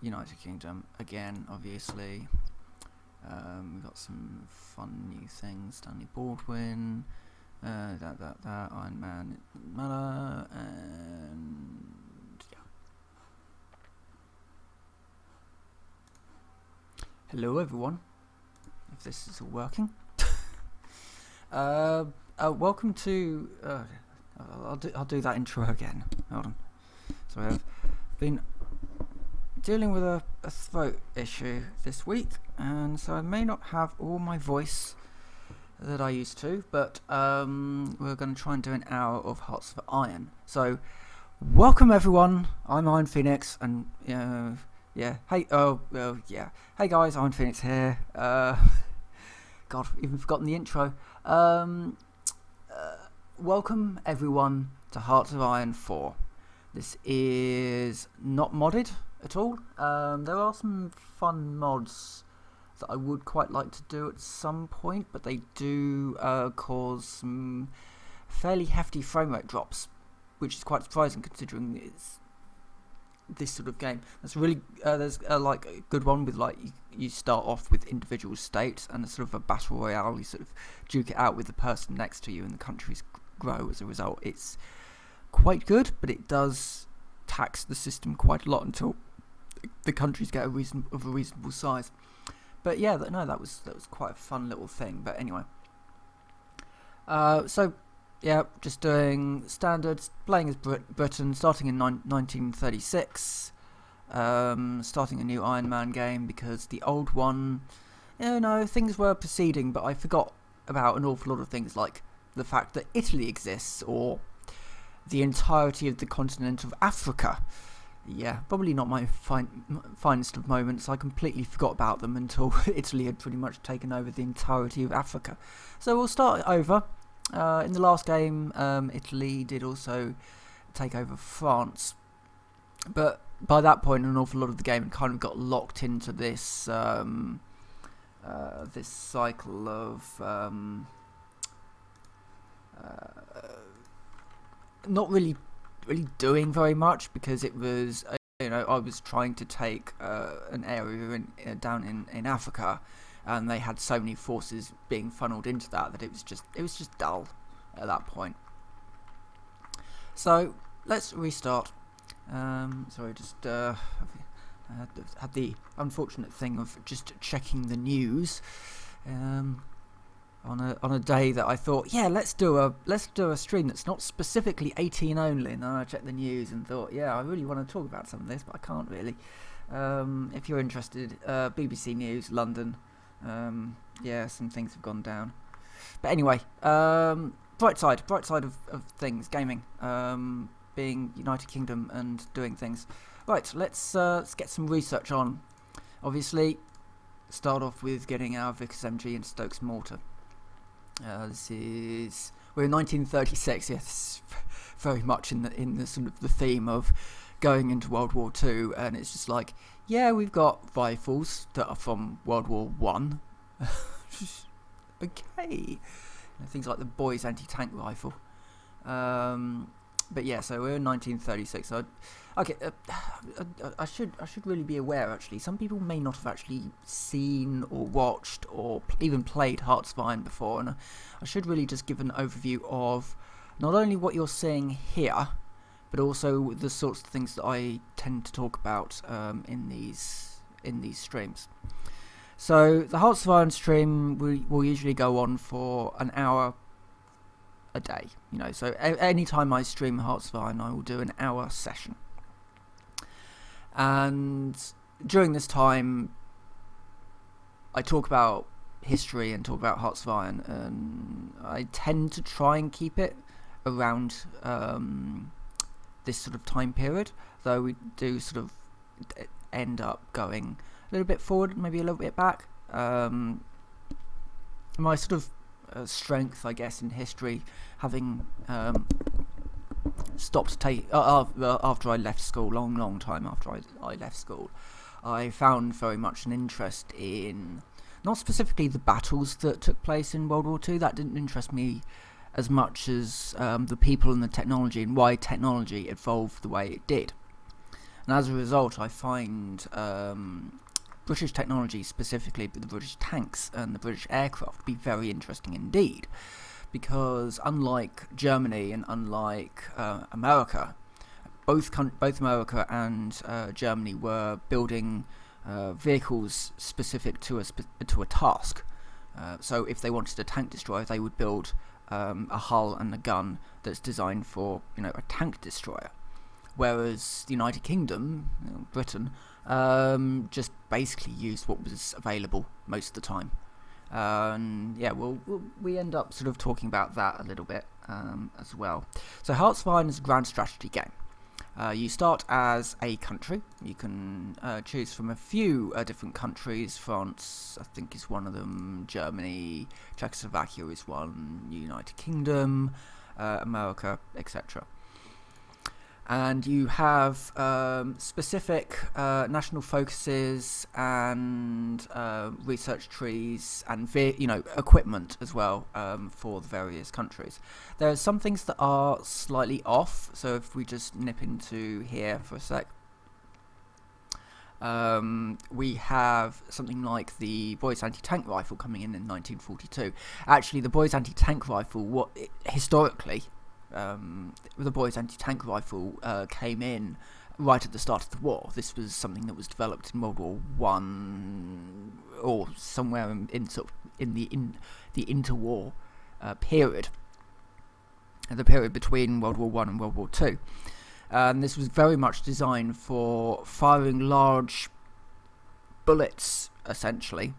United Kingdom again, obviously. We've got some fun new things. Stanley Baldwin, Iron Man, it doesn't matter, and yeah. Hello everyone, if this is all working. Welcome to. I'll do that intro again. Hold on. So I've been dealing with a throat issue this week, and so I may not have all my voice that I used to, but we're going to try and do an hour of Hearts of Iron. So, welcome everyone. I'm Iron Phoenix, and hey guys, Iron Phoenix here. God, even forgotten the intro. Welcome everyone to Hearts of Iron 4. This is not modded at all. There are some fun mods that I would quite like to do at some point, but they do cause some fairly hefty frame rate drops, which is quite surprising considering it's this sort of game. That's really there's like a good one with like you start off with individual states and a sort of a battle royale. You sort of duke it out with the person next to you, and the countries grow as a result. It's quite good, but it does tax the system quite a lot until the countries get a reasonable size. But yeah, that was quite a fun little thing. But anyway, so yeah, just doing standards, playing as Britain, starting in 1936, starting a new Iron Man game because the old one, things were proceeding, but I forgot about an awful lot of things like the fact that Italy exists or the entirety of the continent of Africa. Yeah, probably not my finest of moments. I completely forgot about them until Italy had pretty much taken over the entirety of Africa. So we'll start over. In the last game, Italy did also take over France. But by that point, an awful lot of the game had kind of got locked into this this cycle of not really doing very much, because it was I was trying to take an area down in Africa, and they had so many forces being funneled into that it was just dull at that point. So let's restart. Sorry, just had the unfortunate thing of just checking the news on a day that I thought, yeah, let's do a stream that's not specifically 18 only. And then I checked the news and thought, yeah, I really want to talk about some of this, but I can't really. If you're interested, BBC News, London, some things have gone down. But anyway, bright side of things, gaming, being United Kingdom and doing things. Right, let's get some research on. Obviously, start off with getting our Vickers MG and Stokes Mortar. We're in 1936. Yes, very much in the sort of the theme of going into World War II, and it's just like, yeah, we've got rifles that are from World War One. Okay, things like the Boys anti-tank rifle. But yeah, so we're in 1936. So, okay, I should really be aware. Actually, some people may not have actually seen or watched or even played Hearts of Iron before, and I should really just give an overview of not only what you're seeing here, but also the sorts of things that I tend to talk about in these streams. So the Hearts of Iron stream will usually go on for an hour a day. So any time I stream Hearts of Iron, I will do an hour session. And during this time, I talk about history and talk about Hearts of Iron, and I tend to try and keep it around this sort of time period, though we do sort of end up going a little bit forward, maybe a little bit back. My sort of strength, I guess, in history, having stopped after I left school, long time after I left school, I found very much an interest in not specifically the battles that took place in World War II. That didn't interest me as much as the people and the technology, and why technology evolved the way it did. And as a result, I find British technology, specifically the British tanks and the British aircraft, be very interesting indeed. Because unlike Germany and unlike America, both America and Germany were building vehicles specific to a task. So if they wanted a tank destroyer, they would build a hull and a gun that's designed for, a tank destroyer. Whereas the United Kingdom, Britain, just basically used what was available most of the time. And we end up sort of talking about that a little bit as well. So Hearts of Iron is a grand strategy game. You start as a country. You can choose from a few different countries. France, I think, is one of them. Germany, Czechoslovakia is one. United Kingdom, America, etc. And you have specific national focuses and research trees and equipment as well for the various countries. There are some things that are slightly off. So if we just nip into here for a sec, we have something like the Boys anti-tank rifle coming in 1942. Actually, the Boys anti-tank rifle, historically, the Boys anti-tank rifle came in right at the start of the war. This was something that was developed in World War One or somewhere in the interwar period, the period between World War One and World War Two. And this was very much designed for firing large bullets, essentially,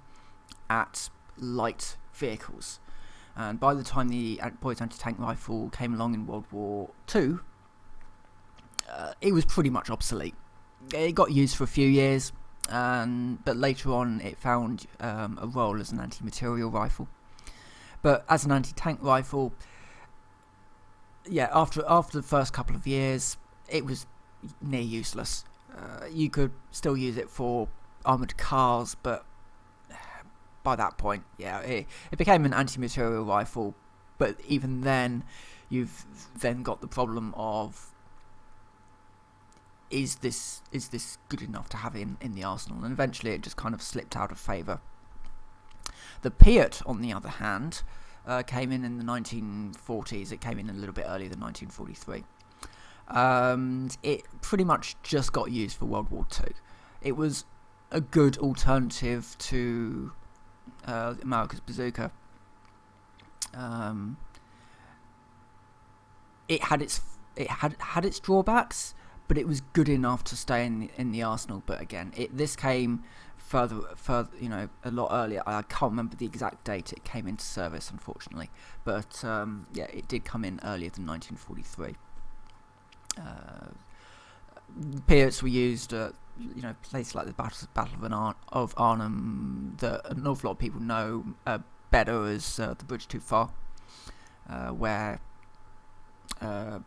at light vehicles. And by the time the Boys anti-tank rifle came along in World War II, it was pretty much obsolete. It got used for a few years, but later on it found a role as an anti-material rifle. But as an anti-tank rifle, after the first couple of years, it was near useless. You could still use it for armoured cars, but by that point, it became an anti-material rifle. But even then, you've then got the problem of, is this good enough to have in the arsenal? And eventually it just kind of slipped out of favour. The Piat, on the other hand, came in the 1940s. It came in a little bit earlier than 1943. It pretty much just got used for World War II. It was a good alternative to America's bazooka. It had its drawbacks, but it was good enough to stay in the arsenal. But again, this came further, a lot earlier. I can't remember the exact date it came into service, unfortunately. But it did come in earlier than 1943. Piats were used at places like the Battle of Arnhem, that an awful lot of people know better as the Bridge Too Far, where a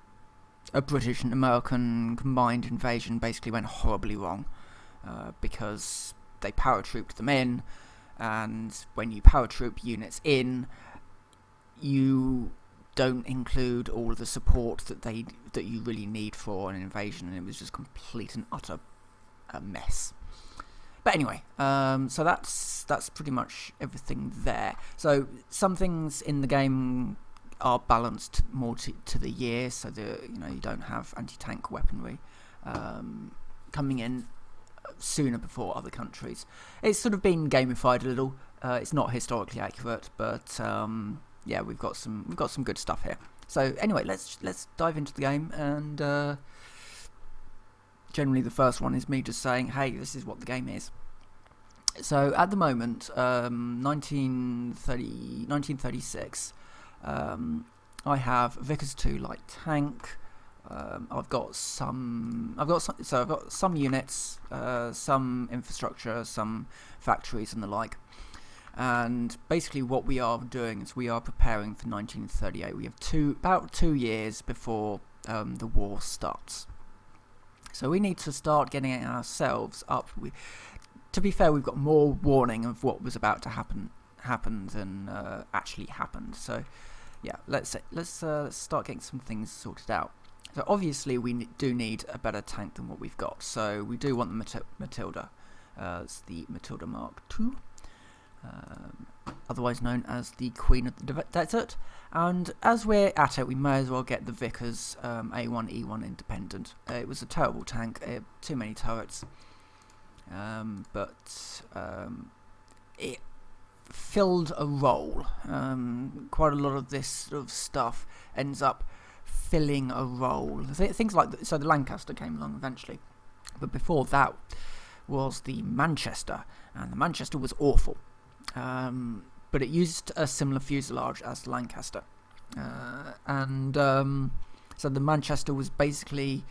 British and American combined invasion basically went horribly wrong because they paratrooped them in, and when you paratroop units in, you don't include all of the support that you really need for an invasion, and it was just complete and utter mess. But anyway, so that's pretty much everything there. So some things in the game are balanced more to the year, so you don't have anti-tank weaponry coming in sooner before other countries. It's sort of been gamified a little. It's not historically accurate, but we've got some good stuff here. So anyway, let's dive into the game, and generally the first one is me just saying, hey, this is what the game is. So at the moment, 1936, I have Vickers 2 light tank. I've got some units, some infrastructure, some factories and the like. And basically what we are doing is we are preparing for 1938. We have about 2 years before the war starts. So we need to start getting ourselves up. To be fair, we've got more warning of what was about to happen than actually happened. So yeah, let's start getting some things sorted out. So obviously we do need a better tank than what we've got. So we do want the Matilda. It's the Matilda Mark II. Otherwise known as the Queen of the Desert. And as we're at it, we may as well get the Vickers A1E1 Independent. It was a terrible tank, too many turrets, but it filled a role. Quite a lot of this sort of stuff ends up filling a role. Things like so the Lancaster came along eventually, but before that was the Manchester, and the Manchester was awful. But it used a similar fuselage as the Lancaster, so the Manchester was basically,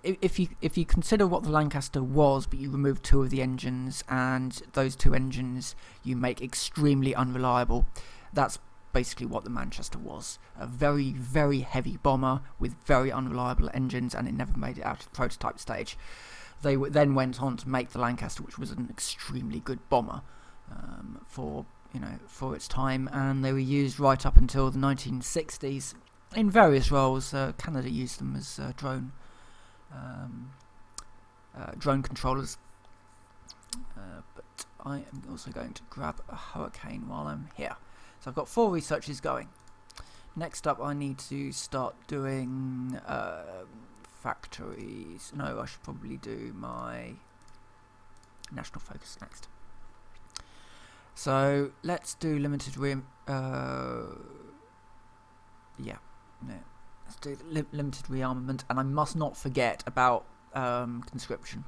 if you consider what the Lancaster was, but you remove 2 of the engines, and those 2 engines you make extremely unreliable, that's basically what the Manchester was. A very, very heavy bomber with very unreliable engines, and it never made it out of the prototype stage. They then went on to make the Lancaster, which was an extremely good bomber for its time, and they were used right up until the 1960s in various roles. Canada used them as drone controllers, but I am also going to grab a Hurricane while I'm here. So I've got 4 researches going. Next up, I need to start doing factories. No, I should probably do my national focus next. So let's do limited let's do limited rearmament, and I must not forget about conscription,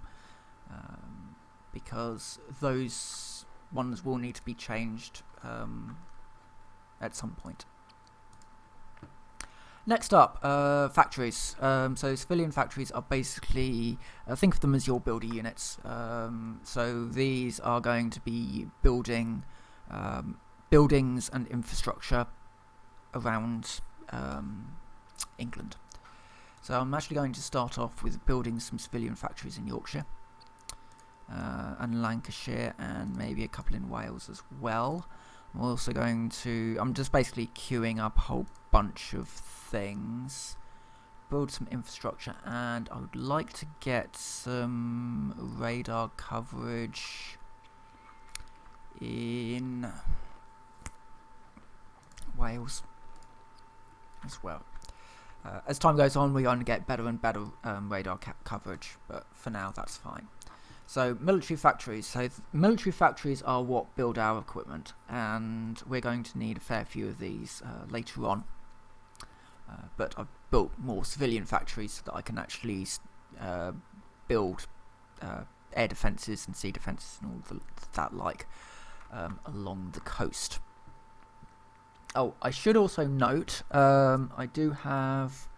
because those ones will need to be changed at some point. Next up, factories. So civilian factories are basically, think of them as your builder units. So these are going to be building buildings and infrastructure around England. So I'm actually going to start off with building some civilian factories in Yorkshire and Lancashire, and maybe a couple in Wales as well. I'm also going to, I'm just basically queuing up a whole bunch of things, build some infrastructure, and I would like to get some radar coverage in Wales as well. As time goes on, we're going to get better and better radar coverage, but for now that's fine. So military factories. So military factories are what build our equipment, and we're going to need a fair few of these later on. But I've built more civilian factories so that I can actually build air defences and sea defences and all that like along the coast. Oh, I should also note, I do have,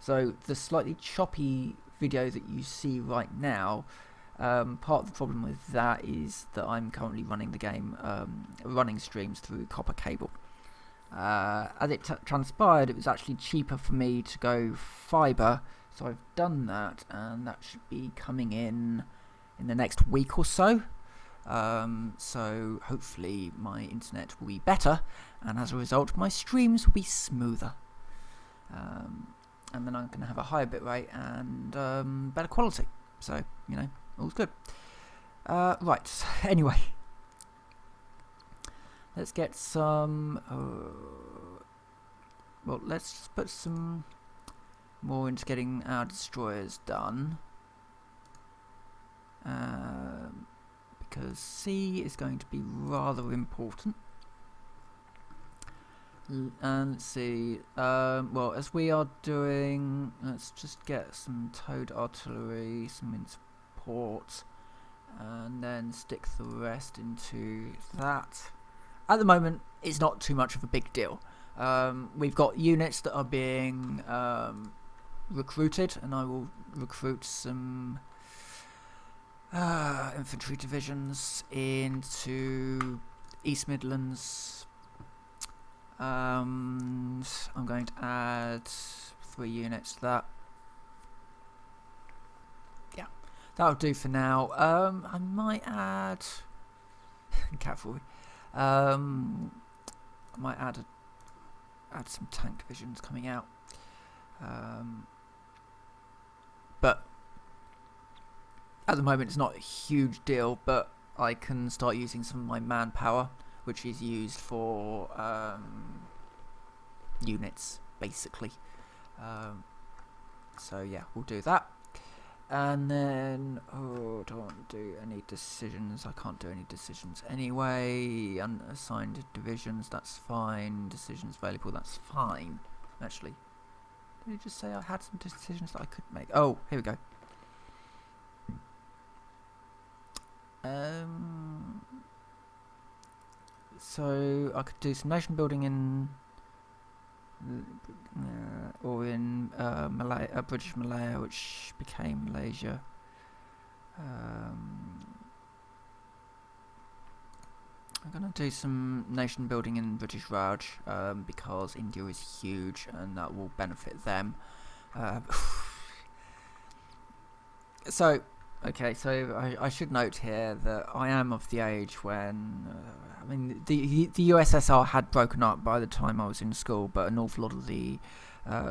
so the slightly choppy video that you see right now, part of the problem with that is that I'm currently running the game, running streams through copper cable. As it transpired, it was actually cheaper for me to go fibre, so I've done that, and that should be coming in the next week or so. So hopefully my internet will be better, and as a result my streams will be smoother, and then I'm going to have a higher bitrate and better quality, so you know, all's good. Right, anyway, let's get some well, let's put some more into getting our destroyers done, because sea is going to be rather important. And let's see, well, as we are doing, let's just get some towed artillery, some in support, and then stick the rest into that. At the moment, it's not too much of a big deal. We've got units that are being recruited, and I will recruit some infantry divisions into East Midlands. I'm going to add 3 units to that. Yeah, that'll do for now. I might add cavalry. I might add some tank divisions coming out. but at the moment it's not a huge deal, but I can start using some of my manpower, which is used for units, basically. So yeah, we'll do that. And then, don't do any decisions. I can't do any decisions anyway. Unassigned divisions, that's fine. Decisions available, that's fine. Actually, did you just say I had some decisions that I could make? Oh, here we go. So I could do some nation building in or in Malaya, British Malaya, which became Malaysia. I'm going to do some nation building in British Raj because India is huge and that will benefit them. So I should note here that I am of the age when the USSR had broken up by the time I was in school, but an awful lot of the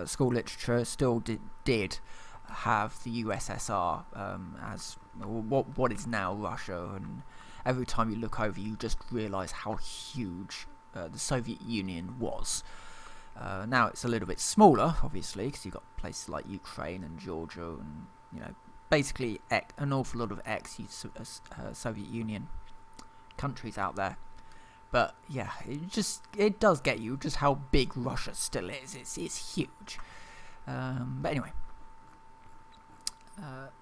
school literature still did have the USSR as what is now Russia, and every time you look over you just realise how huge the Soviet Union was. Now it's a little bit smaller, obviously, because you've got places like Ukraine and Georgia and basically an awful lot of ex-Soviet Union countries out there. But yeah, it does get you just how big Russia still is. It's huge. But anyway,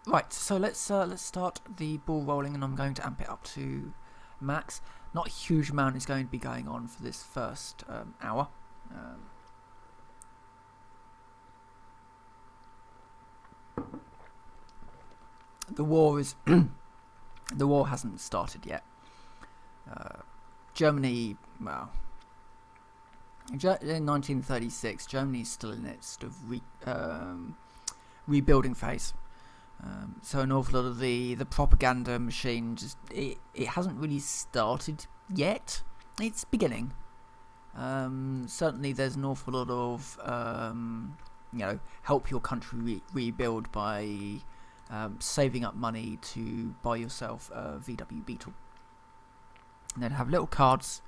right. So let's start the ball rolling, and I'm going to amp it up to max. Not a huge amount is going to be going on for this first hour. The war hasn't started yet. Germany, well, in 1936, Germany is still in its sort of rebuilding phase. So an awful lot of the propaganda machine it hasn't really started yet. It's beginning. Certainly, there's an awful lot of help your country rebuild by saving up money to buy yourself a VW Beetle. And they'd have little cards,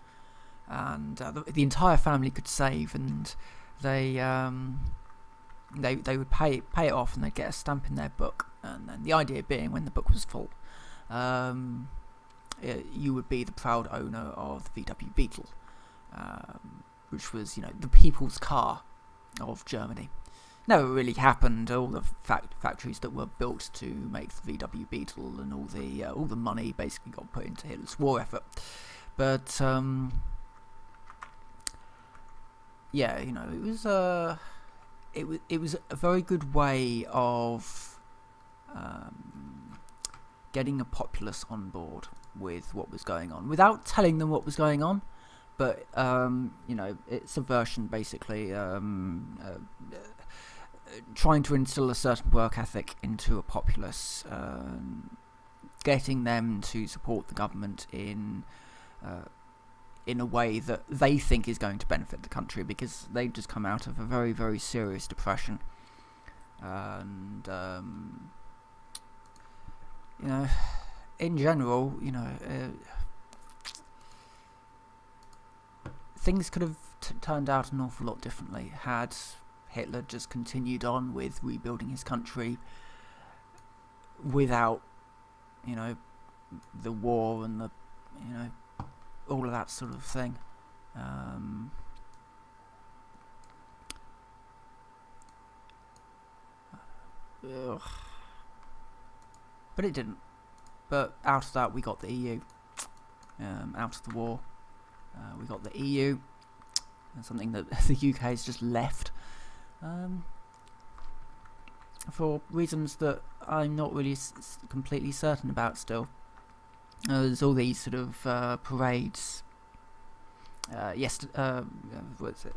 and the entire family could save, and they would pay it off, and they'd get a stamp in their book. And then the idea being, when the book was full, you would be the proud owner of the VW Beetle, which was the people's car of Germany. Never really happened. All the factories that were built to make the VW Beetle and all the money basically got put into Hitler's war effort. But it was a very good way of getting a populace on board with what was going on, without telling them what was going on. But it's a version basically. Trying to instill a certain work ethic into a populace, getting them to support the government in a way that they think is going to benefit the country, because they've just come out of a very, very serious depression, and in general, things could have turned out an awful lot differently had Hitler just continued on with rebuilding his country without, the war and the, all of that sort of thing. But it didn't. But out of that, we got the EU. Out of the war, we got the EU. Something that the UK has just left. For reasons that I'm not really completely certain about still. There's all these sort of parades.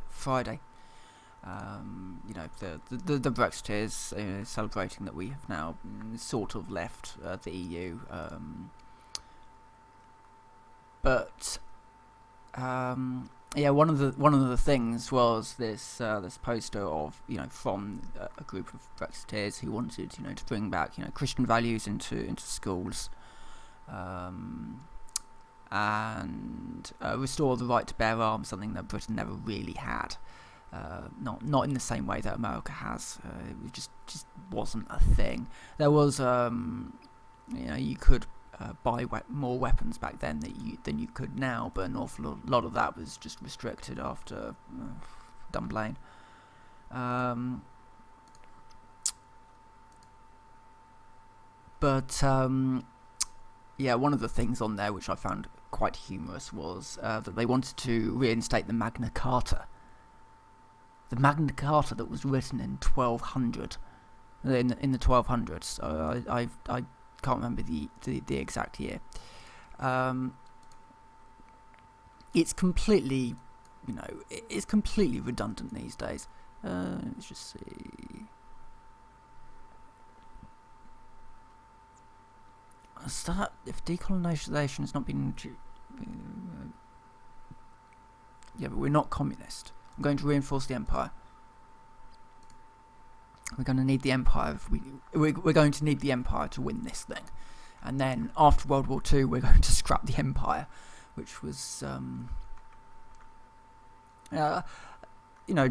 Friday. The Brexiteers celebrating that we have now sort of left the EU. But yeah, one of the things was this poster of, from a group of Brexiteers who wanted, to bring back, Christian values into schools, and restore the right to bear arms, something that Britain never really had. Not in the same way that America has. It just wasn't a thing. There was, you could buy more weapons back then than you could now, but an awful lot of that was just restricted after Dunblane. But one of the things on there which I found quite humorous was that they wanted to reinstate the Magna Carta. The Magna Carta that was written in 1200, in the 1200s. So I can't remember the exact year. It's completely, it's completely redundant these days. Let's just see. If decolonisation has not been, but we're not communist. I'm going to reinforce the empire. We're going to need the empire. We're going to need the empire to win this thing, and then after World War II, we're going to scrap the empire, which was,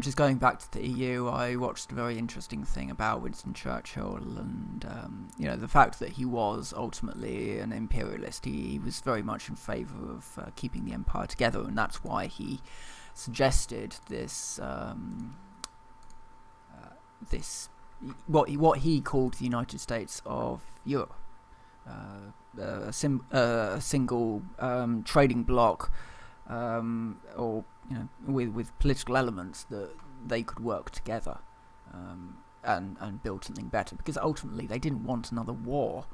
just going back to the EU. I watched a very interesting thing about Winston Churchill, and the fact that he was ultimately an imperialist. He was very much in favour of keeping the empire together, and that's why he suggested this what he called the United States of Europe, a single trading bloc, or with political elements that they could work together and build something better. Because ultimately they didn't want another war.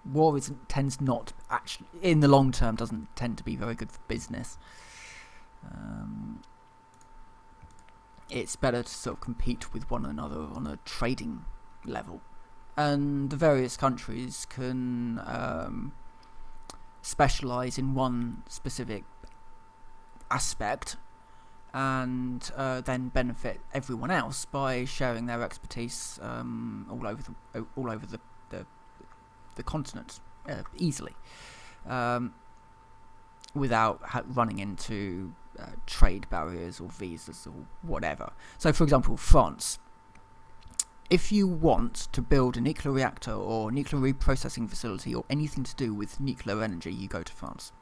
War tends not actually, in the long term, doesn't tend to be very good for business. It's better to sort of compete with one another on a trading level, and the various countries can specialise in one specific aspect, and then benefit everyone else by sharing their expertise all over the continent easily, without running into trade barriers or visas or whatever. So, for example, France. If you want to build a nuclear reactor or nuclear reprocessing facility or anything to do with nuclear energy, you go to France.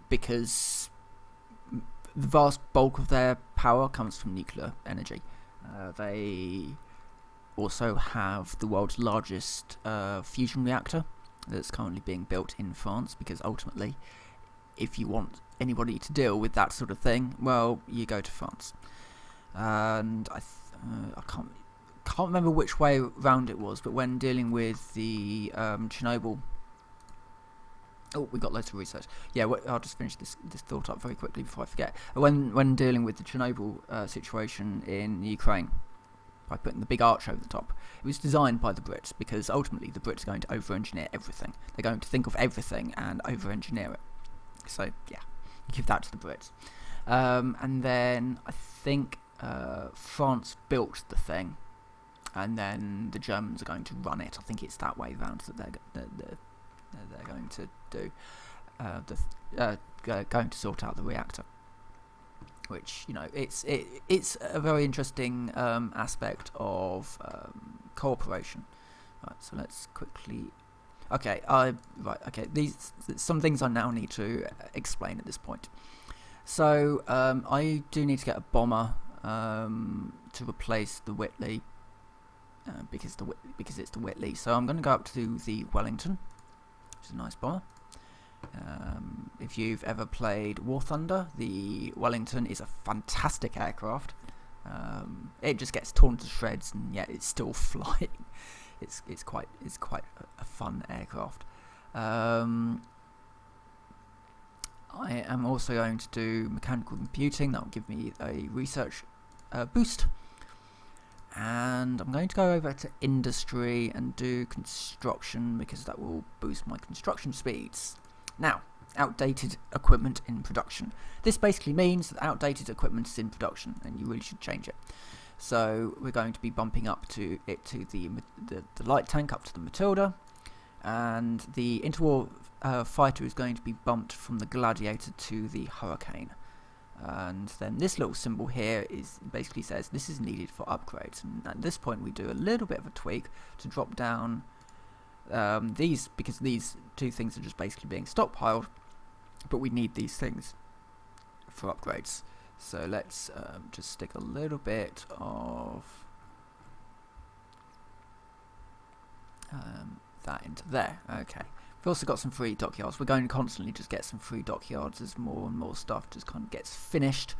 Because the vast bulk of their power comes from nuclear energy. They also have the world's largest fusion reactor that's currently being built in France, because ultimately, if you want anybody to deal with that sort of thing, well, you go to France. And I can't remember which way round it was, but when dealing with the Chernobyl. Oh, we got loads of research. Yeah, I'll just finish this thought up very quickly before I forget. When dealing with the Chernobyl situation in Ukraine, by putting the big arch over the top, it was designed by the Brits, because ultimately the Brits are going to over-engineer everything. They're going to think of everything and over-engineer it. So, yeah, give that to the Brits. And then I think France built the thing, and then the Germans are going to run it. I think it's that way round that they're going to do, going to sort out the reactor, which it's a very interesting aspect of cooperation. Right, so let's quickly. Okay, These some things I now need to explain at this point. So I do need to get a bomber to replace the Whitley, because it's the Whitley. So I'm going to go up to the Wellington, which is a nice bomber. If you've ever played War Thunder, the Wellington is a fantastic aircraft. It just gets torn to shreds, and yet it's still flying. It's quite a fun aircraft. I am also going to do mechanical computing. That will give me a research boost, and I'm I'm going to go over to industry and do construction because that will boost my construction speeds. Now, outdated equipment in production. This basically means that outdated equipment is in production and you really should change it. So we're going to be bumping up to the light tank up to the Matilda, and the interwar fighter is going to be bumped from the Gladiator to the Hurricane. And then this little symbol here basically says this is needed for upgrades. And at this point we do a little bit of a tweak to drop down these, because these two things are just basically being stockpiled, but we need these things for upgrades. So let's just stick a little bit of that into there. Okay. We've also got some free dockyards. We're going to constantly just get some free dockyards as more and more stuff just kind of gets finished.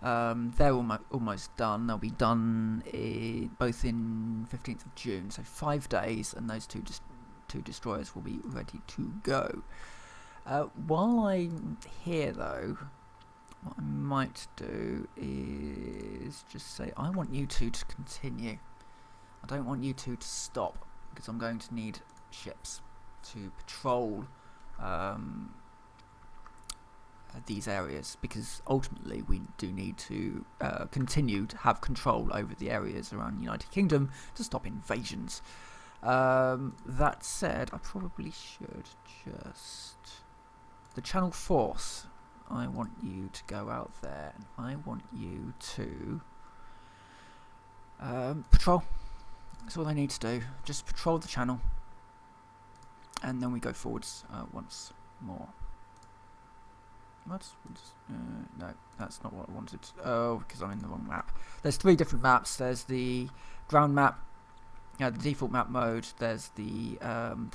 They're almost done. They'll be done both in 15th of June, so 5 days, and those two destroyers will be ready to go. While I'm here, though, what I might do is just say I want you two to continue. I don't want you two to stop, because I'm going to need ships to patrol these areas, because ultimately we do need to continue to have control over the areas around the United Kingdom to stop invasions. That said, I probably should just... The Channel Force, I want you to go out there, and I want you to patrol. That's all I need to do. Just patrol the channel. And then we go forwards once more. No, that's not what I wanted. Oh, because I'm in the wrong map. There's 3 different maps. There's the ground map, the default map mode. There's the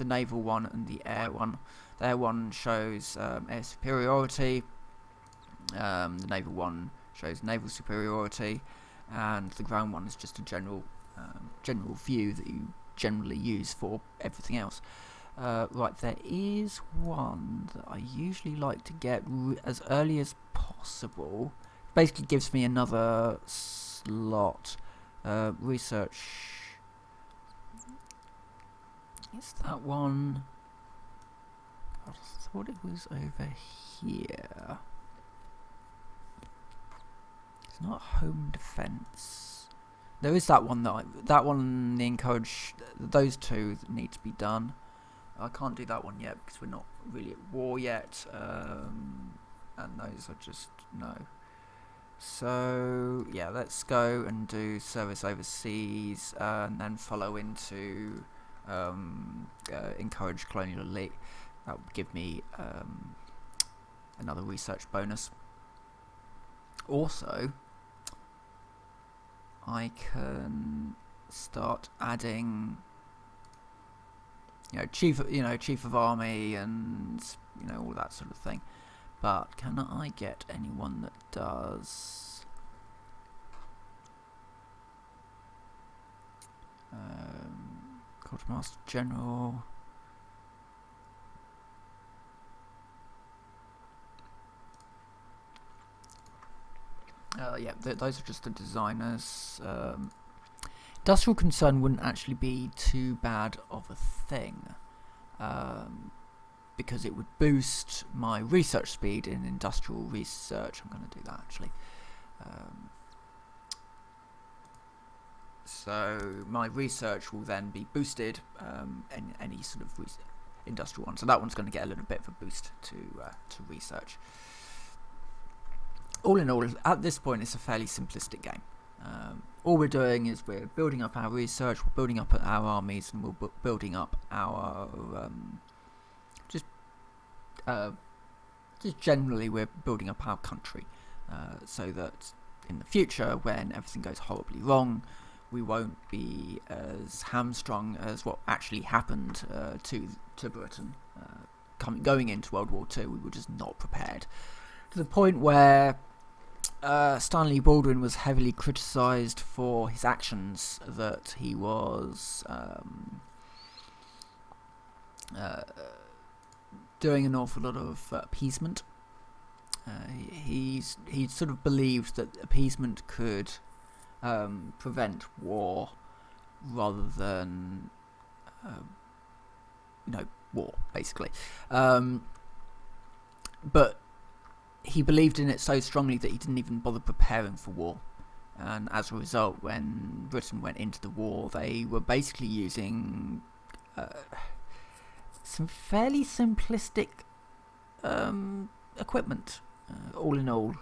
naval one and the air one. The air one shows air superiority. The naval one shows naval superiority, and the ground one is just a general view that you generally use for everything else. Right, there is one that I usually like to get as early as possible. Basically gives me another slot. Research. Is that one? God, I thought it was over here. It's not home defense. There is that one the encourage. Those two that need to be done. I can't do that one yet because we're not really at war yet, and those are just no. So yeah, let's go and do service overseas, and then follow into encourage colonial elite. That would give me another research bonus. Also, I can start adding, chief of army and all that sort of thing. But can I get anyone that does Quartermaster General? Yeah, those are just the designers. Industrial concern wouldn't actually be too bad of a thing, because it would boost my research speed in industrial research. I'm going to do that actually. So my research will then be boosted in any sort of industrial one. So that one's going to get a little bit of a boost to research. All in all, at this point, it's a fairly simplistic game. All we're doing is we're building up our research, we're building up our armies, and we're building up our just generally we're building up our country, so that in the future, when everything goes horribly wrong, we won't be as hamstrung as what actually happened to Britain going into World War II. We were just not prepared, to the point where Stanley Baldwin was heavily criticised for his actions, that he was doing an awful lot of appeasement. He sort of believed that appeasement could prevent war, rather than war, basically. But he believed in it so strongly that he didn't even bother preparing for war. And as a result, when Britain went into the war, they were basically using some fairly simplistic equipment, all in all.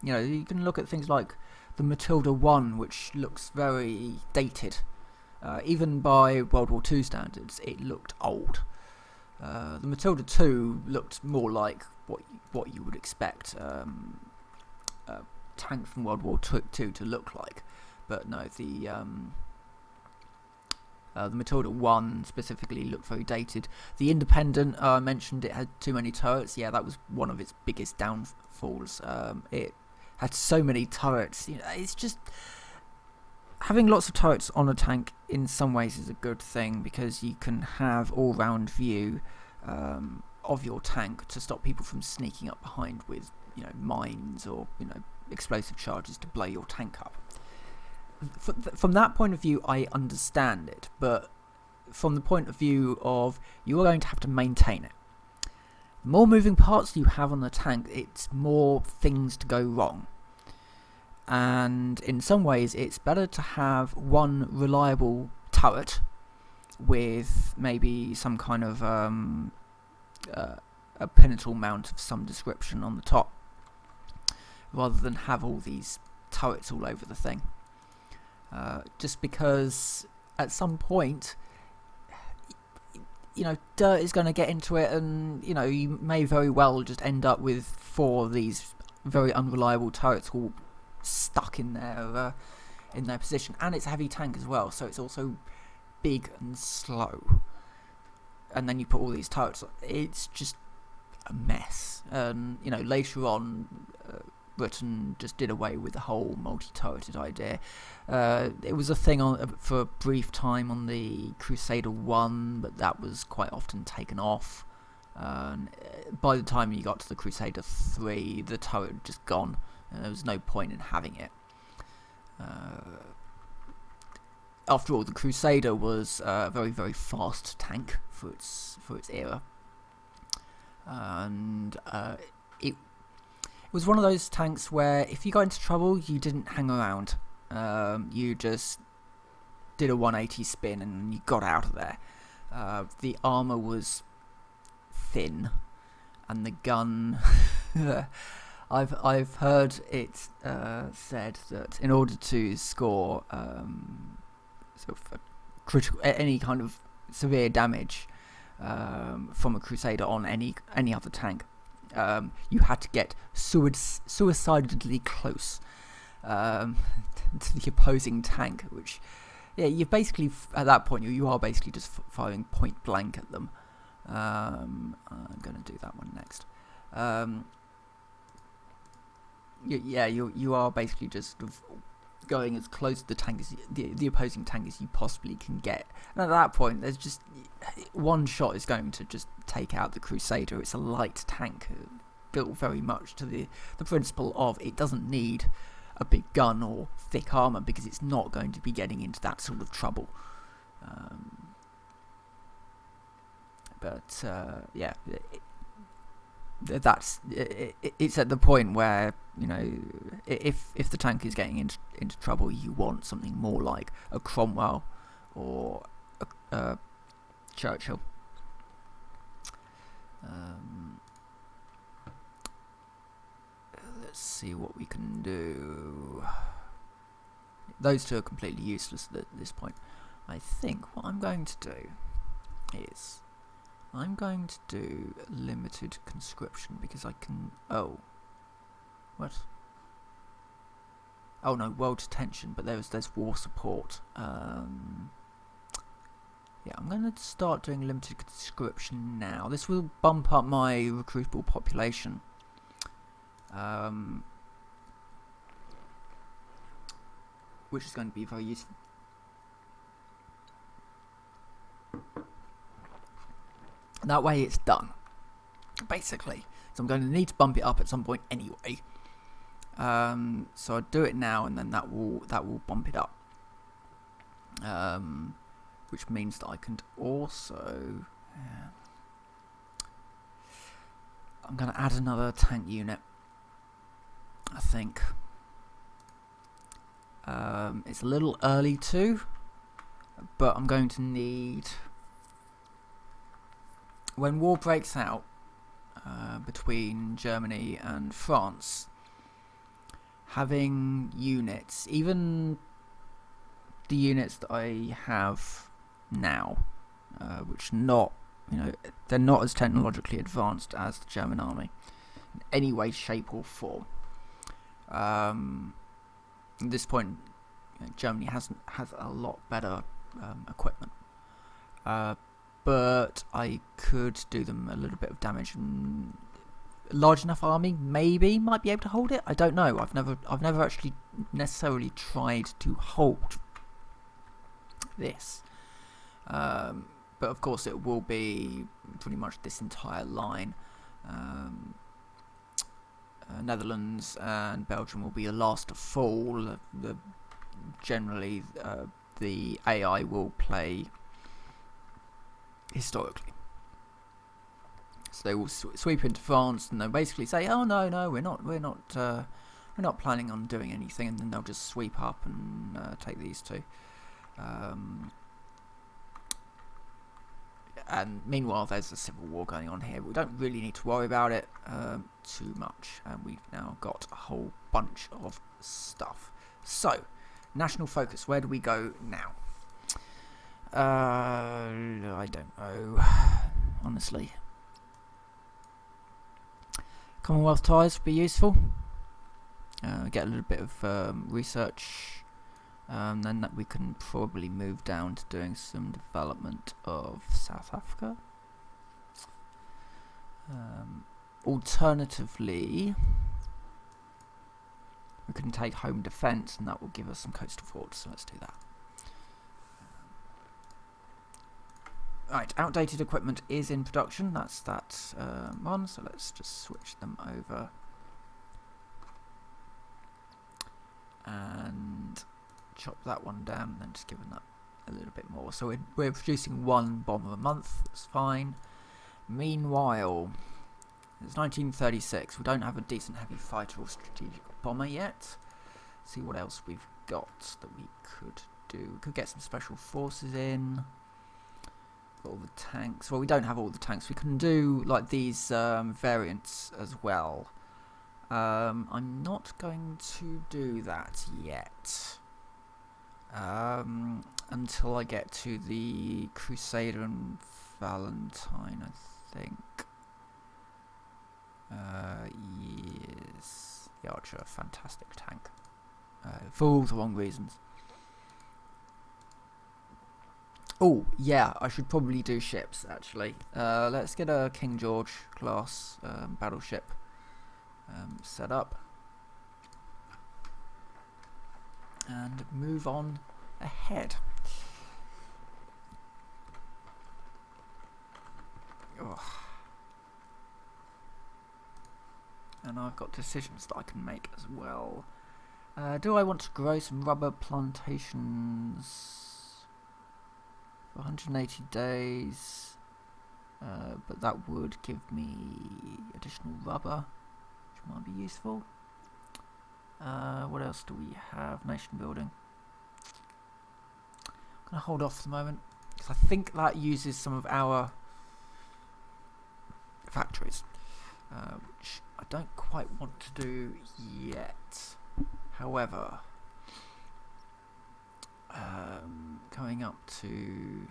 You can look at things like the Matilda I, which looks very dated. Even by World War II standards, it looked old. The Matilda II looked more like what you would expect a tank from World War II to look like. But no, the Matilda I specifically looked very dated. The Independent, I mentioned it had too many turrets. Yeah, that was one of its biggest downfalls. It had so many turrets. It's just... Having lots of turrets on a tank in some ways is a good thing, because you can have all-round view of your tank to stop people from sneaking up behind with mines or explosive charges to blow your tank up. From that point of view, I understand it, but from the point of view of you're going to have to maintain it. The more moving parts you have on the tank, it's more things to go wrong. And in some ways, it's better to have one reliable turret with maybe some kind of a pinnacle mount of some description on the top, rather than have all these turrets all over the thing. Just because at some point, dirt is going to get into it, and you may very well just end up with 4 of these very unreliable turrets all stuck in their position. And it's a heavy tank as well, so it's also big and slow. And then you put all these turrets, it's just a mess. And later on, Britain just did away with the whole multi-turreted idea. It was a thing for a brief time on the Crusader 1, but that was quite often taken off. By the time you got to the Crusader 3, the turret had just gone. There was no point in having it. After all, the Crusader was a very, very fast tank for its era, and it was one of those tanks where if you got into trouble, you didn't hang around. You just did a 180 spin and you got out of there. The armour was thin, and the gun... I've heard it said that in order to score sort of any kind of severe damage from a Crusader on any other tank, you had to get suicidally close to the opposing tank, which you basically at that point you are basically just firing point blank at them. I'm going to do that one next. You are basically just sort of going as close to the tank as the opposing tank as you possibly can get. And at that point, there's just one shot is going to just take out the Crusader. It's a light tank, built very much to the principle of it doesn't need a big gun or thick armour, because it's not going to be getting into that sort of trouble. It's at the point where if the tank is getting into trouble, you want something more like a Cromwell or a Churchill. Let's see what we can do. Those two are completely useless at this point. I think what I'm going to do is I'm going to do limited conscription, because I can... Oh. What? Oh no, world detention, but there's war support. Yeah, I'm going to start doing limited conscription now. This will bump up my recruitable population. Which is going to be very useful. That way it's done, basically. So I'm going to need to bump it up at some point anyway. So I'll do it now, and then that will bump it up. which means that I can also... I'm going to add another tank unit, I think. It's a little early too, but I'm going to need... When war breaks out between Germany and France, having units, even the units that I have now, which not, they're not as technologically advanced as the German army in any way, shape or form. At this point, Germany has a lot better equipment, but I could do them a little bit of damage. And a large enough army might be able to hold it. I don't know. I've never actually necessarily tried to hold this. But of course it will be pretty much this entire line. Netherlands and Belgium will be the last to fall. Generally, the AI will play historically. So they will sweep into France and they'll basically say, "Oh no, we're not planning on doing anything," and then they'll just sweep up and take these two. And meanwhile, there's a civil war going on here. We don't really need to worry about it too much, and we've now got a whole bunch of stuff. So, national focus. Where do we go now? I don't know, honestly. Commonwealth ties would be useful. Get a little bit of research. Then we can probably move down to doing some development of South Africa. Alternatively, we can take home defence, and that will give us some coastal forts, so let's do that. Right, outdated equipment is in production. That's that one, so let's just switch them over. And chop that one down, and then just give them that a little bit more. So we're producing one bomber a month. That's fine. Meanwhile, it's 1936. We don't have a decent heavy fighter or strategic bomber yet. See what else we've got that we could do. We could get some special forces in. Got all the tanks. Well, we don't have all the tanks. We can do like these variants as well. I'm not going to do that yet. Until I get to the Crusader and Valentine, I think. Yes. The Archer, fantastic tank. For all the wrong reasons. Oh, yeah, I should probably do ships, actually. Let's get a King George class battleship set up. And move on ahead. Oh. And I've got decisions that I can make as well. Do I want to grow some rubber plantations for 180 days? But that would give me additional rubber, which might be useful. What else do we have? Nation building. I'm going to hold off for the moment, because I think that uses some of our factories, which I don't quite want to do yet. However, coming up to,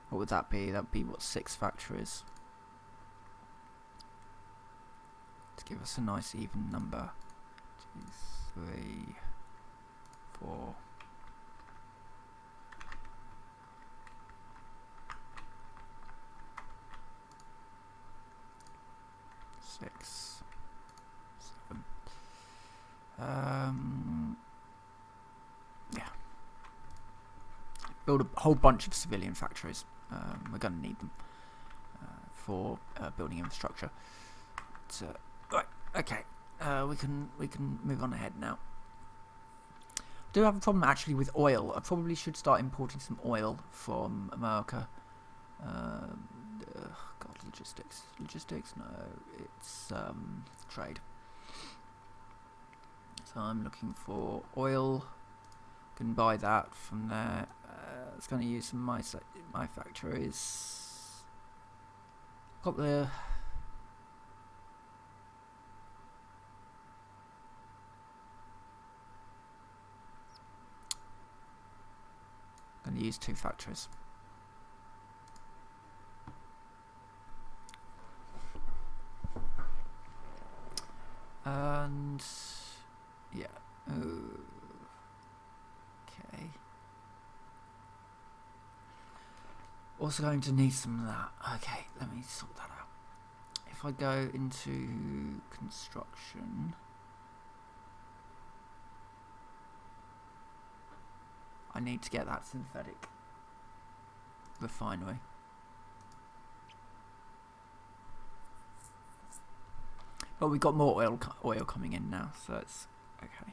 what would that be? That would be, what, 6 factories? To give us a nice even number. 2, 3, 4. 6, 7. Yeah. Build a whole bunch of civilian factories. We're going to need them for building infrastructure. Right. Okay. We can move on ahead now. do have a problem actually with oil. I probably should start importing some oil from America. God, logistics. Logistics? No, it's trade. So I'm looking for oil. Can buy that from there. It's going to use some of my factories. Got the... Going to use 2 factories. And yeah, okay. Also going to need some of that. Okay, let me sort that out. If I go into construction, I need to get that synthetic refinery. But we've got more oil coming in now, so it's okay.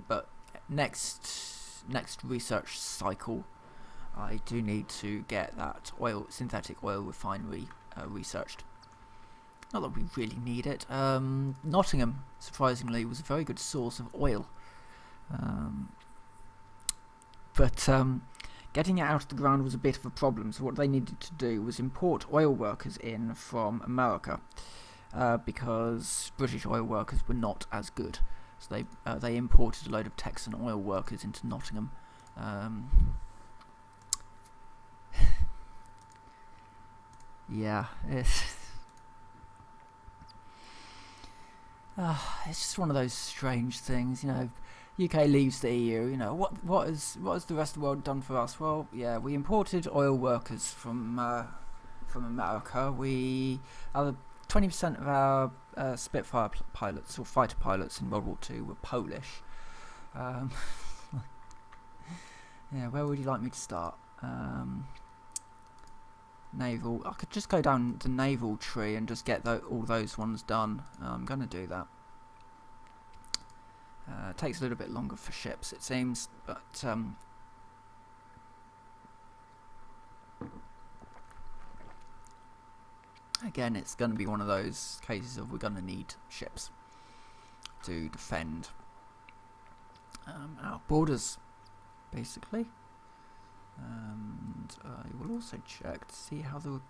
But next research cycle, I do need to get that synthetic oil refinery researched. Not that we really need it. Nottingham, surprisingly, was a very good source of oil. But getting it out of the ground was a bit of a problem, so what they needed to do was import oil workers in from America. Because British oil workers were not as good, so they imported a load of Texan oil workers into Nottingham. Yeah, it's just one of those strange things, you know. UK leaves the EU. You know what has the rest of the world done for us? Well, yeah, we imported oil workers from America. We 20% of our Spitfire pilots or fighter pilots in World War II were Polish. Yeah, where would you like me to start? Naval. I could just go down the naval tree and just get all those ones done. I'm going to do that. It takes a little bit longer for ships, it seems, but again, it's going to be one of those cases of we're going to need ships to defend our borders, basically. And I will also check to see how the...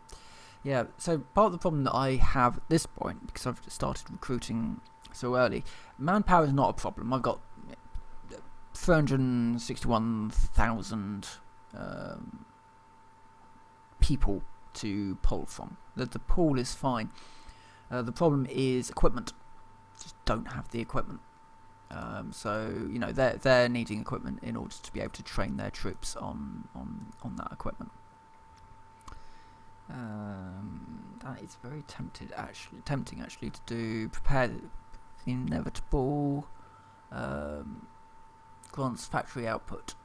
Yeah, so part of the problem that I have at this point, because I've started recruiting so early, manpower is not a problem. I've got 361,000 people to pull from. The pool is fine. The problem is equipment. Just don't have the equipment. So you know they're needing equipment in order to be able to train their troops on that equipment. That is very tempting actually to do. Prepare the inevitable. Grants factory output.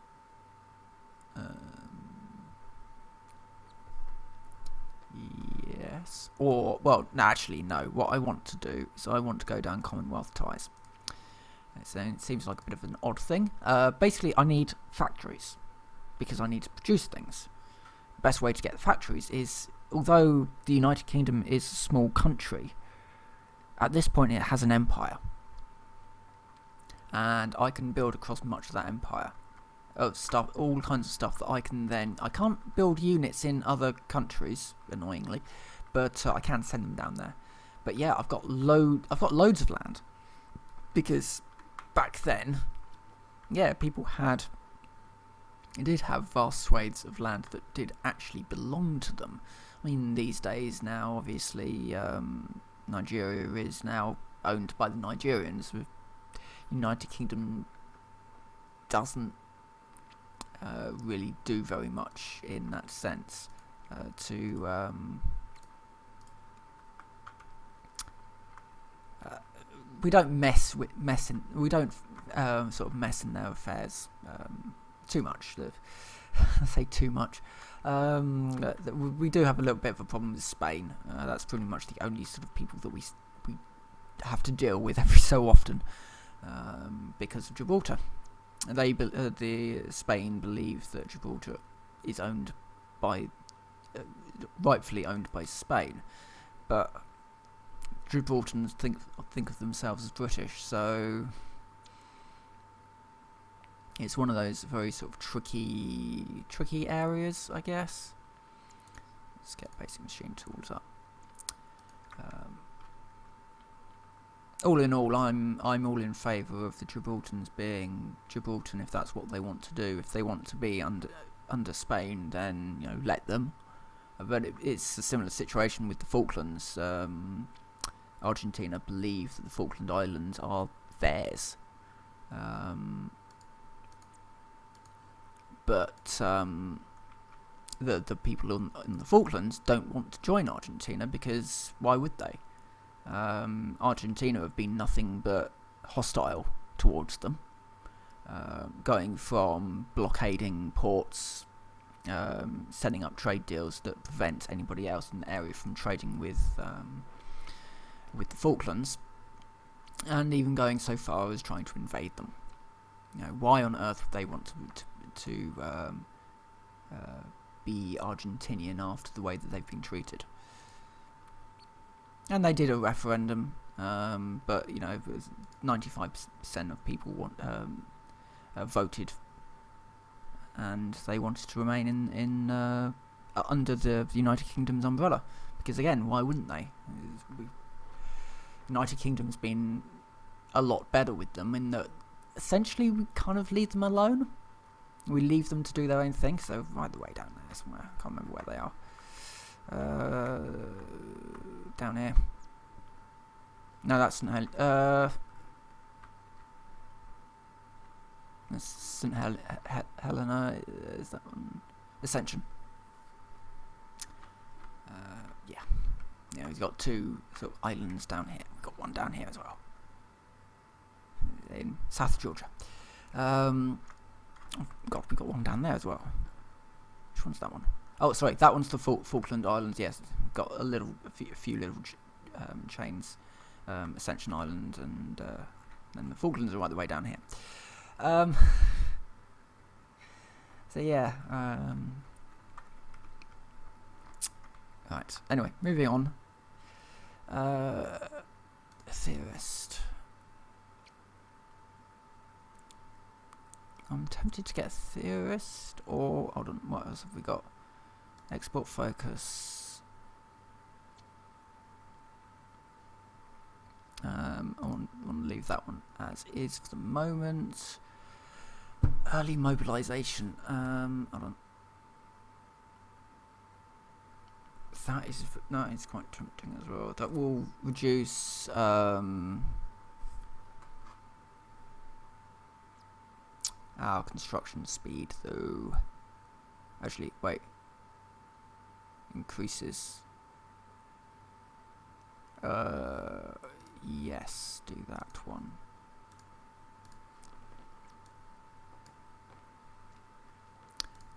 Yes. Or, well, no, actually, no. What I want to do is I want to go down Commonwealth ties. So it seems like a bit of an odd thing. Basically, I need factories because I need to produce things. The best way to get the factories is, although the United Kingdom is a small country, at this point it has an empire. And I can build across much of that empire. Stuff, all kinds of stuff that I can then... I can't build units in other countries, annoyingly, but I can send them down there. But yeah, I've got loads of land. Because back then, yeah, people did have vast swathes of land that did actually belong to them. I mean, these days now, obviously, Nigeria is now owned by the Nigerians. The United Kingdom doesn't really do very much in that sense we don't we don't sort of mess in their affairs too much. I say too much. We do have a little bit of a problem with Spain. That's pretty much the only sort of people that we have to deal with every so often because of Gibraltar. the Spain believes that Gibraltar is owned by rightfully owned by Spain, but Gibraltarians think of themselves as British, so it's one of those very sort of tricky areas, I guess. Let's get basic machine tools up. All in all, I'm all in favour of the Gibraltarians being Gibraltar if that's what they want to do. If they want to be under Spain, then let them. But it's a similar situation with the Falklands. Argentina believe that the Falkland Islands are theirs, but the people in the Falklands don't want to join Argentina because why would they? Argentina have been nothing but hostile towards them, going from blockading ports, setting up trade deals that prevent anybody else in the area from trading with the Falklands, and even going so far as trying to invade them. Why on earth would they want to be Argentinian after the way that they've been treated? And they did a referendum, but 95% of people voted, and they wanted to remain in under the United Kingdom's umbrella. Because again, why wouldn't they? United Kingdom's been a lot better with them in that essentially we kind of leave them alone. We leave them to do their own thing. So right the way down there somewhere, I can't remember where they are. Down here. No, that's St. St. Helena. Is that one? Ascension. Yeah, we've got two sort of islands down here. We've got one down here as well, in South Georgia. God, we've got one down there as well. Which one's that one? Oh, sorry, that one's the Falkland Islands. Yes, we've got a few little chains. Ascension Island and then the Falklands are right the way down here. So yeah. Right. Anyway, moving on. Theorist. I'm tempted to get a theorist, or hold on, what else have we got? Export focus. I want to leave that one as is for the moment. Early mobilisation. Hold on. That is quite tempting as well. That will reduce our construction speed, though. Actually, wait. Increases. Yes, do that one.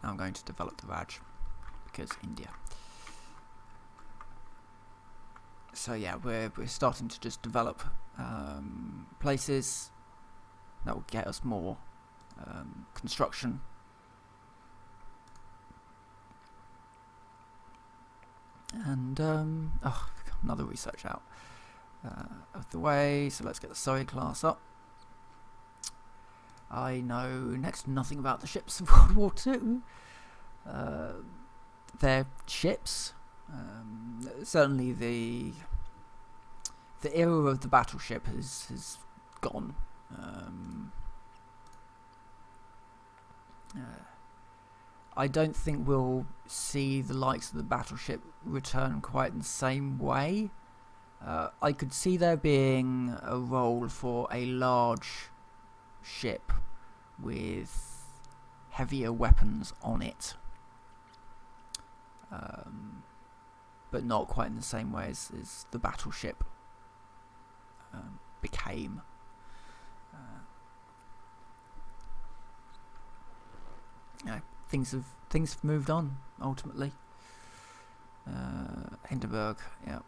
Now I'm going to develop the Raj because India. So yeah, we're starting to just develop places that will get us more construction. And another research out of the way. So let's get the Surrey class up. I know next to nothing about the ships of World War II. They're ships. Certainly the era of the battleship has gone. I don't think we'll see the likes of the battleship return quite in the same way. I could see there being a role for a large ship with heavier weapons on it, but not quite in the same way as the battleship became. Things have moved on ultimately. Hindenburg, yeah.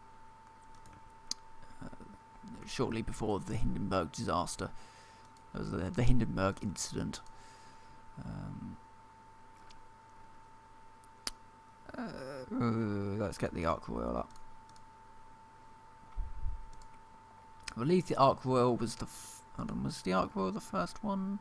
Shortly before the Hindenburg disaster, That was the Hindenburg incident. Let's get the Ark Royal up. I believe the Ark Royal was the... hold on, was the Ark Royal the first one?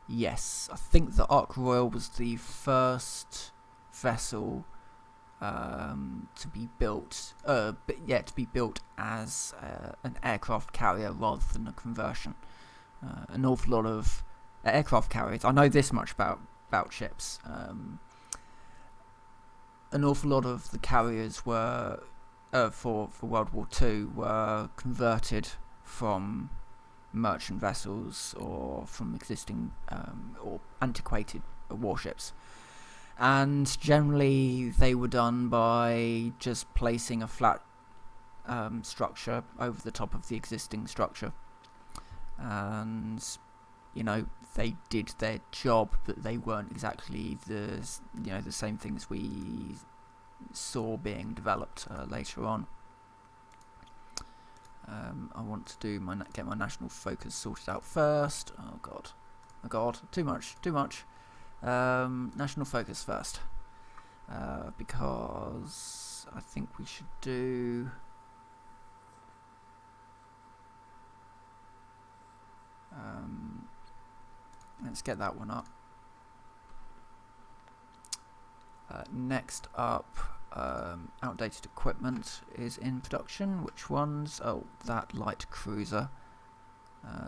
Yes, I think the Ark Royal was the first vessel to be built. To be built as an aircraft carrier rather than a conversion. An awful lot of aircraft carriers. I know this much about ships. An awful lot of the carriers were for World War II were converted from merchant vessels or from existing or antiquated warships, and generally they were done by just placing a flat structure over the top of the existing structure, and they did their job, but they weren't exactly the same things we saw being developed later on. I want to get my national focus sorted out first. Oh god, too much. National focus first, because I think we should do. Let's get that one up. Next up, outdated equipment is in production. Which ones? Oh, that light cruiser.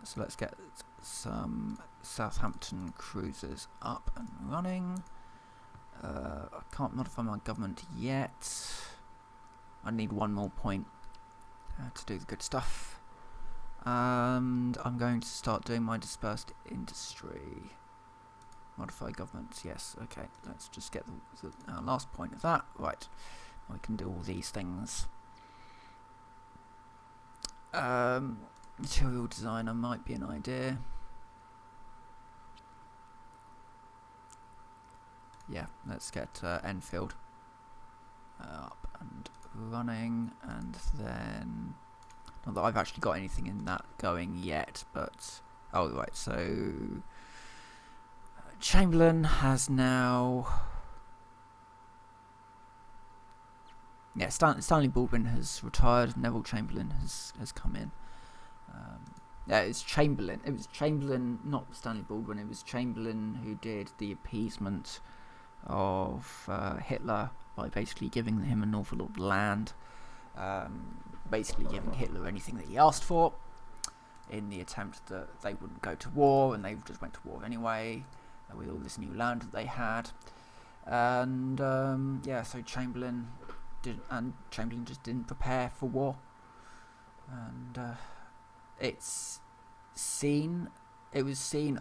So let's get some Southampton cruisers up and running. I can't modify my government yet. I need one more point to do the good stuff. And I'm going to start doing my dispersed industry. Modify governments, yes, okay. Let's just get the last point of that. Right, we can do all these things. Material designer might be an idea. Yeah, let's get Enfield up and running, and then... not that I've actually got anything in that going yet, but... oh, right, so... Chamberlain has now... yeah, Stanley Baldwin has retired. Neville Chamberlain has come in. Yeah, it's Chamberlain. It was Chamberlain, not Stanley Baldwin. It was Chamberlain who did the appeasement of Hitler by basically giving him an awful lot of land. Basically giving Hitler anything that he asked for, in the attempt that they wouldn't go to war, and they just went to war anyway, with all this new land that they had. And so Chamberlain just didn't prepare for war, and it was seen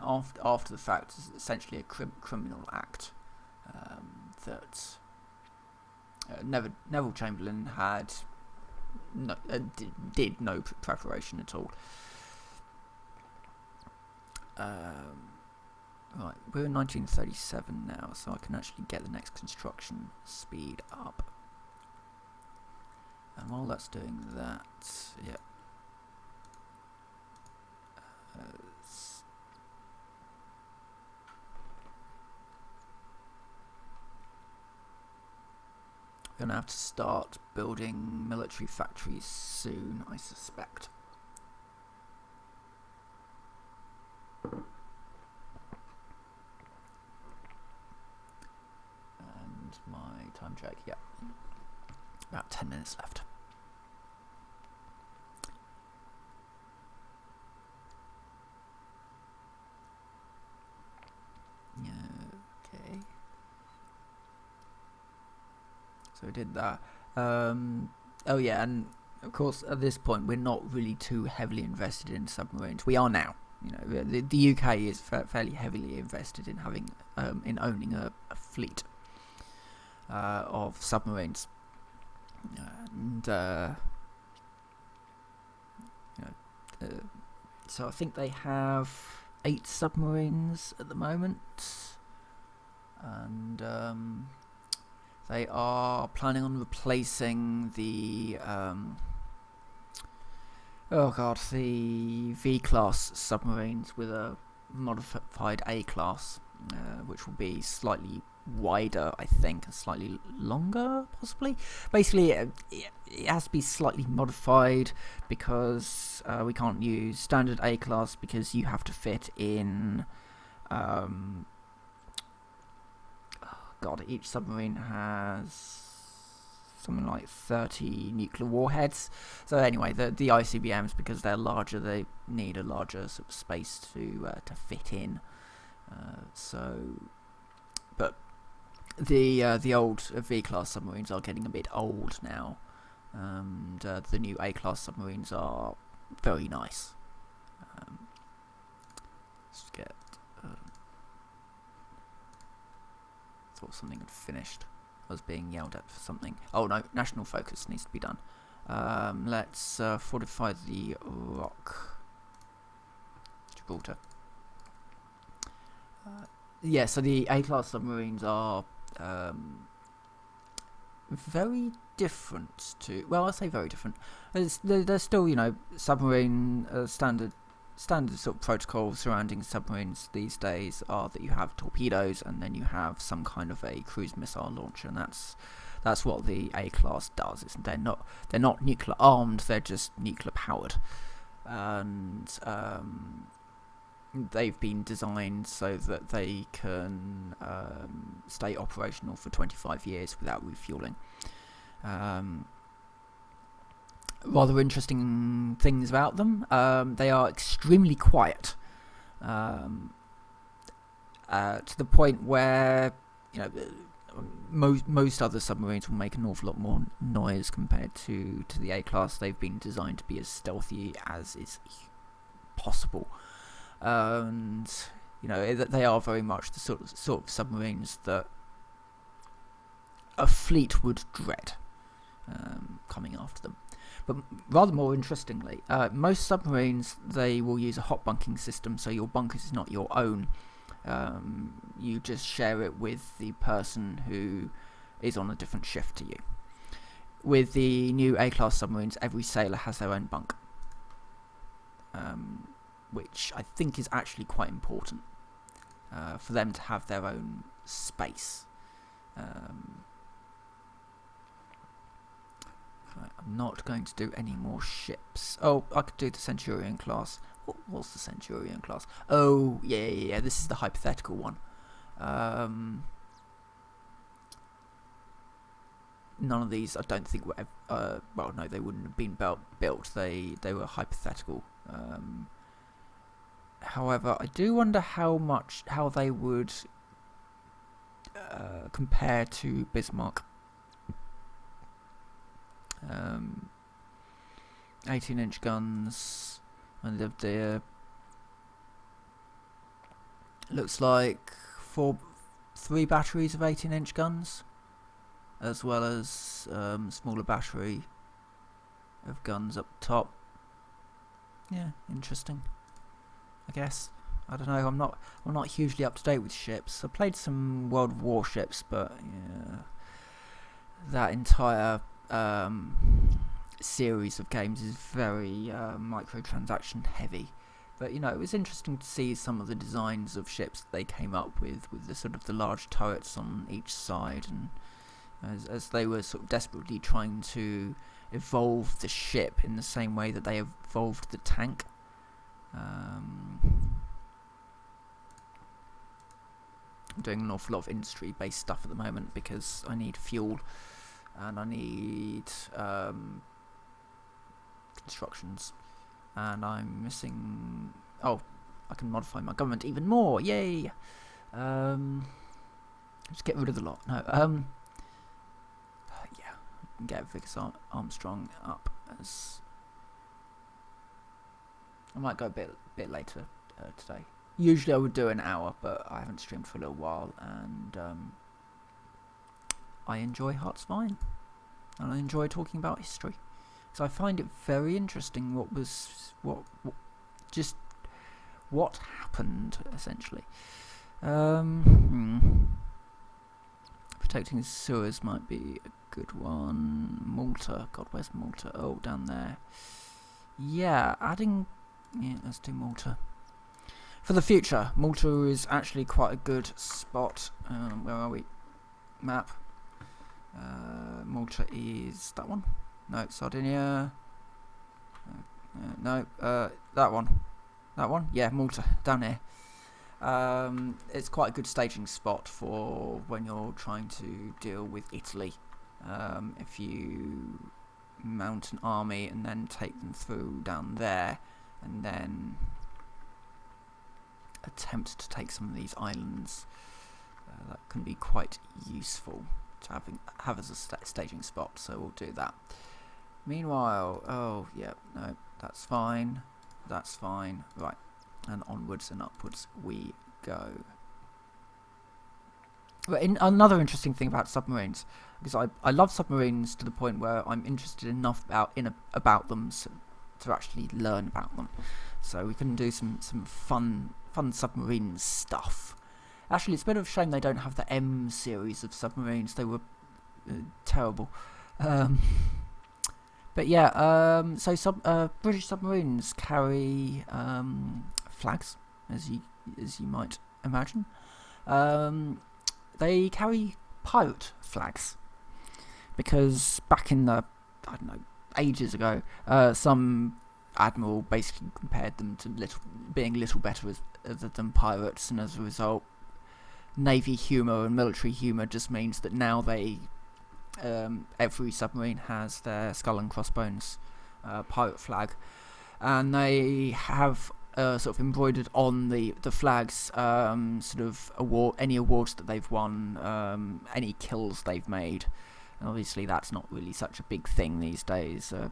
after the fact as essentially a criminal act that Neville Chamberlain had did no preparation at all. Right, we're in 1937 now, so I can actually get the next construction speed up. And while that's doing that, yeah. We're going to have to start building military factories soon, I suspect. And my time check, yeah. About 10 minutes left. Okay. So we did that. Oh yeah, and of course at this point we're not really too heavily invested in submarines. We are now. You know, the UK is fairly heavily invested in having in owning a fleet of submarines, and so I think they have 8 submarines at the moment, and They are planning on replacing the the V-class submarines with a modified A-class, which will be slightly wider, I think, and slightly longer, possibly. Basically, it has to be slightly modified because we can't use standard A-class because you have to fit in. Each submarine has something like 30 nuclear warheads. So anyway, the ICBMs, because they're larger, they need a larger sort of space to fit in. But the old V-class submarines are getting a bit old now, and the new A-class submarines are very nice. Let's get. Thought something had finished. I was being yelled at for something. Oh no, national focus needs to be done. Let's fortify the rock. Gibraltar. So the A-class submarines are very different to... Well, I say very different. They're still, submarine standard sort of protocol surrounding submarines these days are that you have torpedoes and then you have some kind of a cruise missile launcher, and that's what the A-class does. They're not nuclear armed, they're just nuclear powered, and they've been designed so that they can stay operational for 25 years without refueling. Rather interesting things about them. They are extremely quiet, to the point where most other submarines will make an awful lot more noise compared to the A-class. They've been designed to be as stealthy as is possible, and they are very much the sort of submarines that a fleet would dread coming after them. But rather more interestingly, most submarines, they will use a hot bunking system, so your bunkers is not your own. You just share it with the person who is on a different shift to you. With the new A-class submarines, every sailor has their own bunk, which I think is actually quite important for them to have their own space. I'm not going to do any more ships. Oh, I could do the Centurion class. What was the Centurion class? Oh, yeah. This is the hypothetical one. None of these, I don't think, were well, no, they wouldn't have been built. They were hypothetical. However, I do wonder how they would compare to Bismarck. 18-inch guns, and the looks like 3 batteries of 18-inch guns, as well as smaller battery of guns up top. Yeah, interesting. I guess. I don't know. I'm not hugely up to date with ships. I played some World of Warships, but yeah, that entire series of games is very microtransaction heavy. But it was interesting to see some of the designs of ships that they came up with the sort of the large turrets on each side, and as they were sort of desperately trying to evolve the ship in the same way that they evolved the tank. I'm doing an awful lot of industry-based stuff at the moment because I need fuel and I need constructions, and I'm missing... Oh, I can modify my government even more, yay! Just get rid of the lot. No, yeah, get Vickers Armstrong up as... I might go a bit later today. Usually I would do an hour, but I haven't streamed for a little while, and I enjoy Hearts of Iron, and I enjoy talking about history, because I find it very interesting what happened, essentially. Protecting sewers might be a good one. Malta. God, where's Malta? Oh, down there. Yeah, let's do Malta. For the future, Malta is actually quite a good spot. Where are we? Map. Malta is that one? No, Sardinia. No, that one. That one? Yeah, Malta, down here. It's quite a good staging spot for when you're trying to deal with Italy. If you mount an army and then take them through down there, and then attempt to take some of these islands, that can be quite useful to have as a staging spot. So we'll do that. Meanwhile, oh yeah, no, that's fine. That's fine. Right, and onwards and upwards we go. But another interesting thing about submarines, because I love submarines to the point where I'm interested enough about them to actually learn about them. So we can do some fun submarine stuff. Actually, it's a bit of a shame they don't have the M series of submarines. They were terrible. But yeah, so British submarines carry flags, as you might imagine. They carry pirate flags because back in the, I don't know, ages ago, some admiral basically compared them to being little better than pirates, and as a result, navy humour and military humour just means that now every submarine has their skull and crossbones pirate flag, and they have sort of embroidered on the flags sort of any awards that they've won, any kills they've made. And obviously that's not really such a big thing these days. An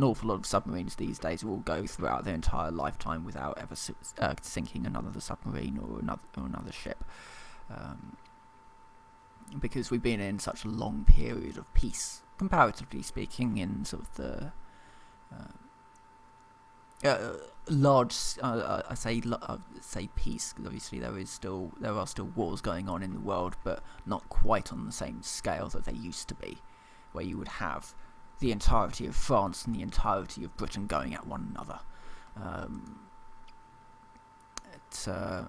awful lot of submarines these days will go throughout their entire lifetime without ever sinking another submarine or another ship, because we've been in such a long period of peace, comparatively speaking, in sort of the large, I say peace, because obviously there are still wars going on in the world, but not quite on the same scale that they used to be, where you would have the entirety of France and the entirety of Britain going at one another.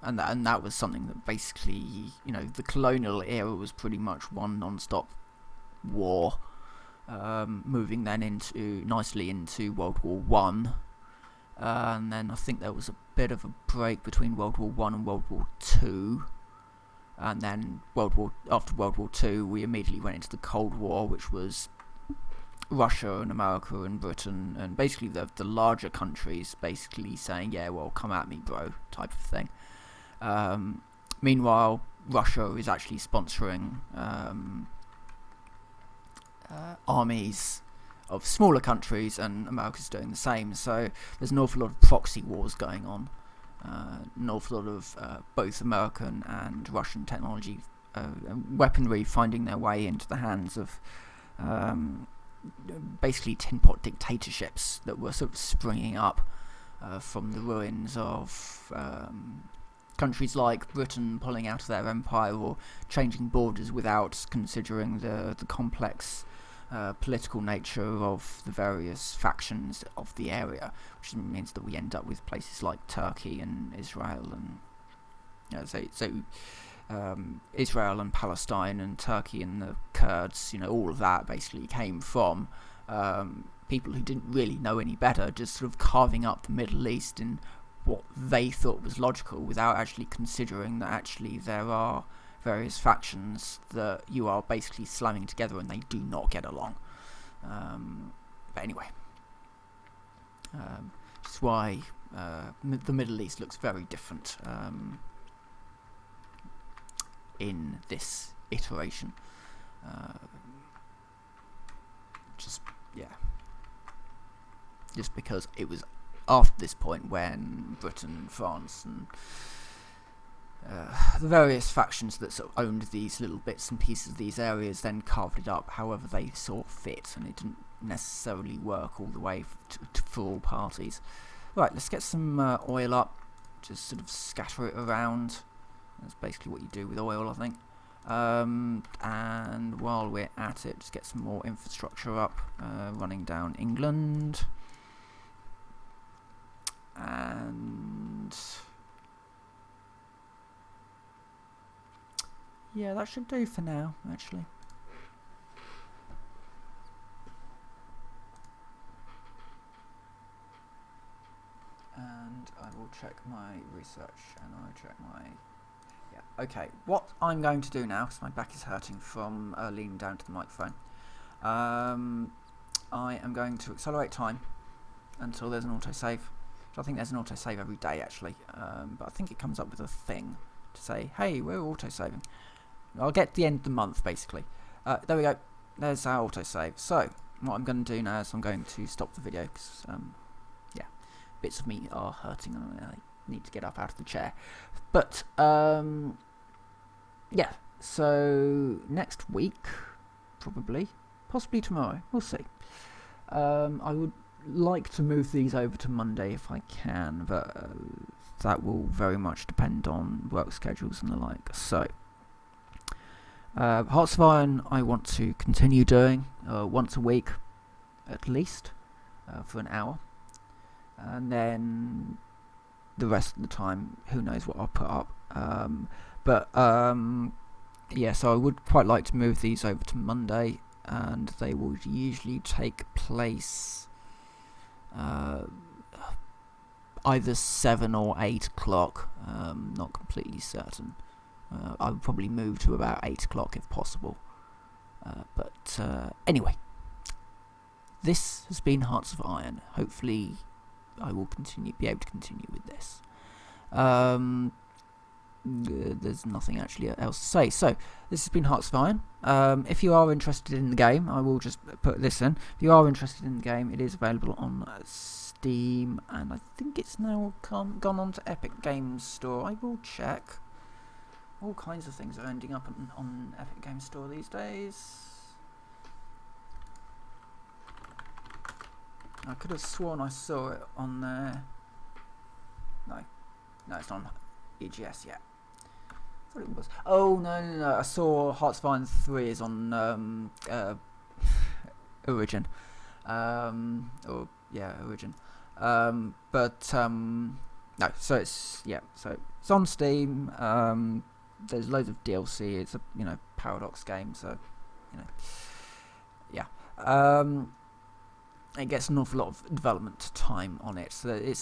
And that was something that basically, the colonial era was pretty much one non-stop war, moving then nicely into World War One. And then I think there was a bit of a break between World War One and World War Two, and then after World War Two, we immediately went into the Cold War, which was Russia and America and Britain, and basically the larger countries basically saying, yeah, well, come at me, bro, type of thing. Meanwhile, Russia is actually sponsoring armies of smaller countries, and America's doing the same. So there's an awful lot of proxy wars going on, an awful lot of both American and Russian technology, weaponry finding their way into the hands of basically tin pot dictatorships that were sort of springing up from the ruins of countries like Britain pulling out of their empire or changing borders without considering the complex political nature of the various factions of the area, which means that we end up with places like Turkey and Israel, and Israel and Palestine and Turkey and the Kurds. All of that basically came from people who didn't really know any better, just sort of carving up the Middle East in what they thought was logical, without actually considering that actually there are various factions that you are basically slamming together and they do not get along. But anyway, that's why the Middle East looks very different in this iteration. Just because it was after this point when Britain, France, and the various factions that sort of owned these little bits and pieces of these areas then carved it up however they saw fit, and it didn't necessarily work all the way for all parties. Right, let's get some oil up, just sort of scatter it around. That's basically what you do with oil, I think. And while we're at it, just get some more infrastructure up, running down England. And yeah, that should do for now, actually. And I will check my research, and I'll check my... Yeah, okay. What I'm going to do now, because my back is hurting from leaning down to the microphone, I am going to accelerate time until there's an autosave. I think there's an autosave every day, actually, but I think it comes up with a thing to say, hey, we're autosaving. I'll get to the end of the month, basically. There we go. There's our autosave. So, what I'm going to do now is I'm going to stop the video, because, yeah, bits of me are hurting and I need to get up out of the chair. But, yeah, so next week, probably, possibly tomorrow, we'll see. I would like to move these over to Monday if I can, but that will very much depend on work schedules and the like. So, Hearts of Iron I want to continue doing once a week at least, for an hour, and then the rest of the time who knows what I'll put up. Yeah, so I would quite like to move these over to Monday, and they will usually take place either 7 or 8 o'clock, not completely certain. I would probably move to about 8 o'clock if possible. But anyway, this has been Hearts of Iron. Hopefully I will be able to continue with this. There's nothing actually else to say. So, this has been Hearts of Iron. If you are interested in the game, I will just put this in. If you are interested in the game, it is available on Steam, and I think it's now gone on to Epic Games Store. I will check. All kinds of things are ending up on Epic Games Store these days. I could have sworn I saw it on there. No, it's not on EGS yet. I thought it was. Oh, no. I saw Hearts of Iron 3 is on Origin. Origin. No, so it's on Steam. There's loads of DLC. It's a Paradox game, so yeah. It gets an awful lot of development time on it, so